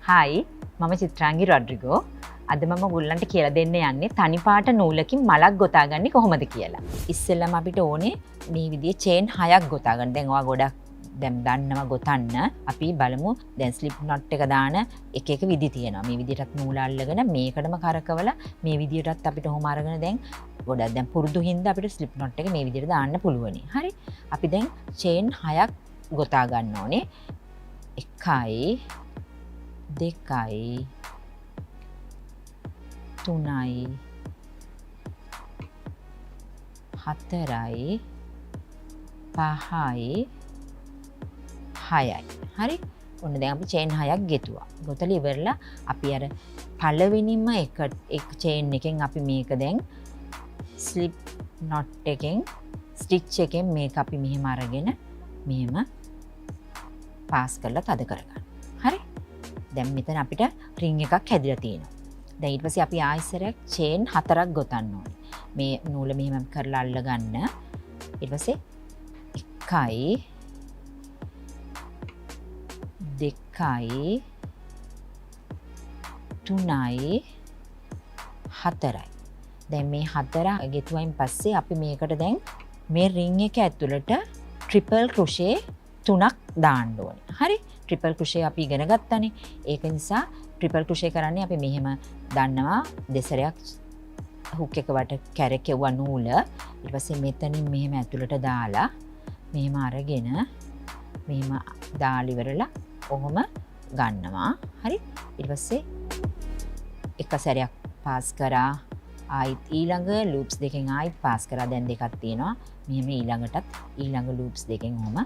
Hi මම චිත්‍රාංගි Rodrigo. අද මම ඔයගොල්ලන්ට කියලා දෙන්න යන්නේ තනිපාට නූලකින් මලක් ගොතාගන්නේ කොහොමද කියලා. ඉස්සෙල්ලාම අපිට ඕනේ මේ විදිහේ චේන් 6ක් ගොතා ගන්න. දැන් ඔයා ගොඩක් දැන් දන්නවා ගොතන්න. අපි බලමු දැන් ස්ලිප් නොට් එක දාන එක විදි තියෙනවා. මේ විදිහටත් නූල අල්ලගෙන මේකටම කරකවලා මේ විදිහටත් අපිට ඔහොම අරගෙන දැන් ගොඩක් දැන් පුරුදු හින්දා අපිට ස්ලිප් නොට් එක මේ විදිහට දාන්න පුළුවනි. හරි. අපි දැන් චේන් 6ක් ගොතා ගන්න ඕනේ. 1යි 2යි 3යි 4යි 5යි 6යි. හරි. ඔන්න දැන් අපි චේන් 6ක් ගෙතුවා. ගොතලා ඉවරලා අපි අර පළවෙනිම එක චේන් එකෙන් අපි මේක දැන් ස්ලිප් නොට් එකෙන් ස්ටිච් එකෙන් මේක අපි මෙහෙම අරගෙන මෙහෙම පාස් කරලා තද කරගන්න. හරි. දැන් මෙතන අපිට රින් එකක් හැදිලා තියෙනවා. දැන් ඊට පස්සේ අපි ආයෙසරයක් චේන් 4ක් ගොතන්න ඕනේ. මේ නූල මෙහෙම කරලා අල්ල ගන්න. ඊට පස්සේ 1යි 2යි 3යි 4යි. දැන් මේ 4 ගෙතුවයින් පස්සේ අපි මේකට දැන් මේ රින් එක ඇතුළට ට්‍රිපල් ක්‍රොෂේ 3ක් දාන්න ඕනේ. හරි. ට්‍රිපල් ක්‍රොෂේ අපි ඉගෙන ගත්තානේ. ඒක නිසා ට්‍රිපල් ක්‍රොෂේ කරන්නේ අපි මෙහෙම දන්නවා දෙසරයක් හුක් එක වට කැරකෙවුවා නූල. ඊට පස්සේ මෙතනින් මෙහෙම ඇතුළට දාලා මෙහෙම අරගෙන මෙහෙම දාලා ඉවරලා ඔහොම ගන්නවා. හරි. ඊට පස්සේ එක සැරයක් පාස් කරා. ආයිත් ඊළඟ ලූප්ස් දෙකෙන් ආයිත් පාස් කරා. දැන් දෙකක් තියෙනවා. මෙහෙම ඊළඟටත් ඊළඟ ලූප්ස් දෙකෙන් ඔහොම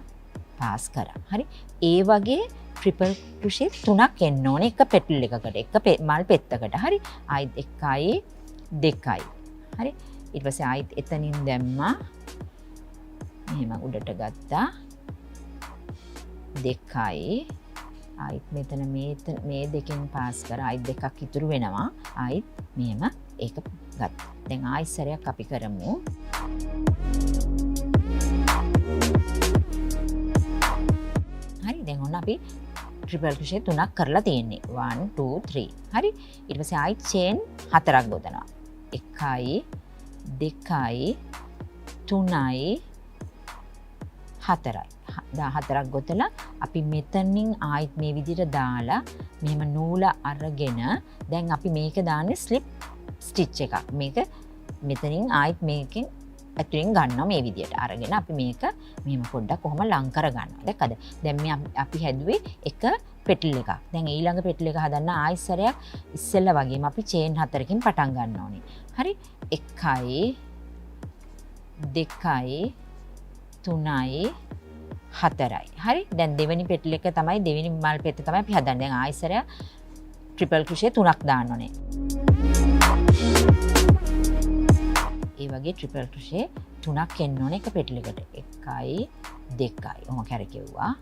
පාස් කරා. හරි. ඒ වගේ ට්‍රිපල් ක්‍රොෂේ 3ක් එන්න ඕනේ එක පෙටල් එකකට. එක මල් පෙත්තකට. හරි. ආයිත් 1යි 2යි. හරි. ඊට පස්සේ ආයිත් එතනින් දැම්මා. මෙහෙම උඩට ගත්තා. 2යි. ආයිත් මෙතන මේ දෙකෙන් පාස් කරා. ආයිත් දෙකක් ඉතුරු වෙනවා. ආයිත් මෙහෙම ඒක ගත්තා. දැන් ආයිත් සැරයක් අපි කරමු. හරි. දැන් ඔන්න අපි ට්‍රිපල් ක්‍රොෂේ 3ක් කරලා තියෙන්නේ. 1 2 3. හරි. ඊට පස්සේ ආයිත් චේන් 4ක් ගොතනවා. 1යි 2යි 3යි 4යි. 14ක් ගොතලා අපි මෙතනින් ආයිත් මේ විදිහට දාලා මෙහෙම නූල අරගෙන දැන් අපි මේක දාන්නේ ස්ලිප් ස්ටිච් එකක්. මේක මෙතනින් ආයිත් මේකෙන් ඇතුලෙන් ගන්නවා මේ විදිහට අරගෙන අපි මේක මෙහෙම පොඩ්ඩක් කොහොම ලං කර ගන්නවා. දැක්කද? දැන් මේ අපි හැදුවේ එක පෙටල් එකක්. දැන් ඊළඟ පෙටල් එක හදන්න ආයෙසරයක් ඉස්සෙල්ලා වගේම අපි චේන් 4කින් පටන් ගන්න ඕනේ. හරි. 1යි 2යි 3යි 4යි. හරි. දැන් දෙවෙනි පෙටල් එක තමයි දෙවෙනි මල් පෙත්ත තමයි අපි හදන්නේ. දැන් ආයෙසරයක් ට්‍රිපල් ක්‍රොෂේ 3ක් දාන්න ඕනේ. ඒ වගේ ට්‍රිපල් ක්‍රොෂේ 3ක් එන්න ඕනේ එක පෙටල් එකට. 1යි 2යි. ඔහොම කැරකෙව්වා.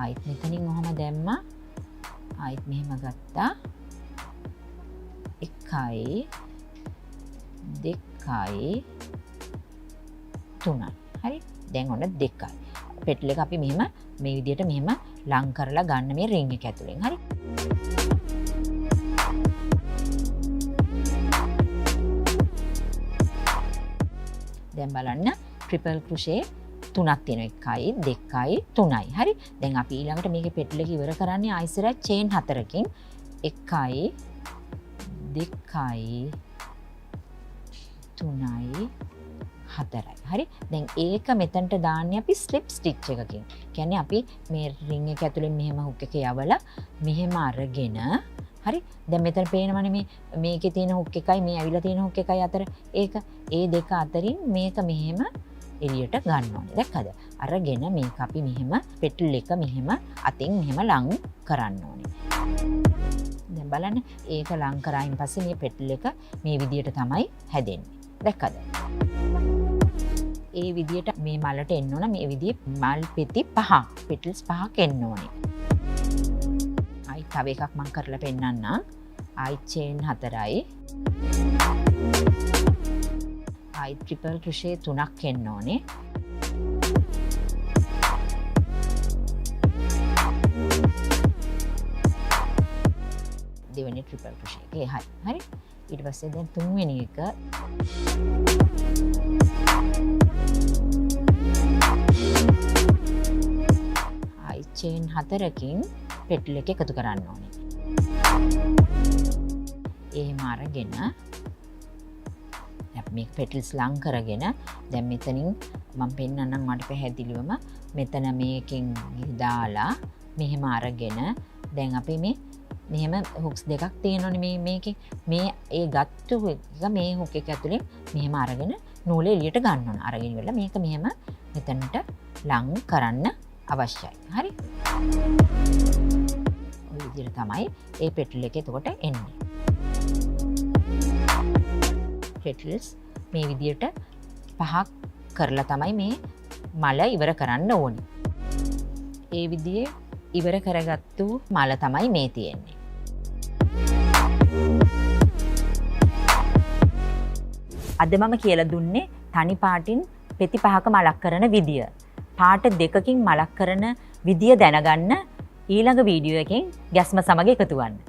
ආයිත් මෙතනින් ඔහොම දැම්මා. ආයිත් මෙහෙම ගත්තා. 1යි 2යි 3යි. හරි. දැන් ඔන්න 2යි. පෙටල් එක අපි මෙහෙම මේ විදිහට මෙහෙම ලං කරලා ගන්න මේ රින් එක ඇතුලෙන්. හරි. දැන් බලන්න ට්‍රිපල් ක්‍රොෂේ 3ක් තියෙනවා. 1යි 2යි 3යි. හරි. දැන් අපි ඊළඟට මේකේ පෙටල් එක ඉවර කරන්නේ ආයෙසරයක් චේන් 4කින්. 1යි 2යි 3යි 4යි. හරි. දැන් ඒක මෙතනට දාන්නේ අපි ස්ලිප් ස්ටිච් එකකින්. කියන්නේ අපි මේ රින් එක ඇතුලෙන් මෙහෙම හුක් එක යවලා මෙහෙම අරගෙන හරි. දැන් මෙතන පේනවනේ මේකේ තියෙන හුක් එකයි මේ ඇවිල්ලා තියෙන හුක් එකයි අතර ඒක ඒ දෙක අතරින් මේක මෙහෙම එළියට ගන්න ඕනේ. දැක්කද? අරගෙන මේක අපි මෙහෙම පෙටල් එක මෙහෙම අතින් මෙහෙම ලං කරන්න ඕනේ. දැන් බලන්න ඒක ලං කරායින් පස්සේ මේ පෙටල් එක මේ විදියට තමයි හැදෙන්නේ. දැක්කද? ඒ විදියට මේ මලට එන්න ඕන මේ විදිහේ මල් පෙති 5 පෙටල්ස් 5ක් එන්න ඕනේ. ආයි තව එකක් මම කරලා පෙන්නන්නම්. ආයි චේන් 4යි. ආයි ට්‍රිපල් ක්‍රොෂේ 3ක් එන්න ඕනේ. දෙවෙනි ට්‍රිපල් ක්‍රොෂේ එකේ. හරි. ඊට පස්සේ දැන් තුන්වෙනි එක ආයි චේන් 4කින් පෙටල් එක එකතු කරන්න ඕනේ. එහෙම අරගෙන මේ පෙටල්ස් ලං කරගෙන දැන් මෙතනින් මම පෙන්නන්නම් මට පැහැදිලිවම මෙතන මේකෙන් දාලා මෙහෙම අරගෙන දැන් අපි මේ මෙහෙම හුක්ස් දෙකක් තියෙනවනේ මේකේ මේ ඒ ගත්තු එක මේ හුක් එක ඇතුලේ මෙහෙම අරගෙන නූල එළියට ගන්න ඕන. අරගෙන ඉවරලා මේක මෙහෙම මෙතනට ලං කරන්න අවශ්‍යයි. හරි. ඔය විදිහට තමයි ඒ පෙටල් එක එතකොට එන්නේ. පෙටල්ස් මේ විදිහට පහක් කරලා තමයි මේ මල ඉවර කරන්න ඕනේ. ඒ විදිහේ ඉවර කරගත්තු මල තමයි මේ තියෙන්නේ. අද මම කියලා දුන්නේ තනි පාටින් පෙති පහක මලක් කරන විදිය. පාට දෙකකින් මලක් කරන විදිය දැනගන්න ඊළඟ වීඩියෝ එකෙන් ගැස්ම සමග එකතු වන්න.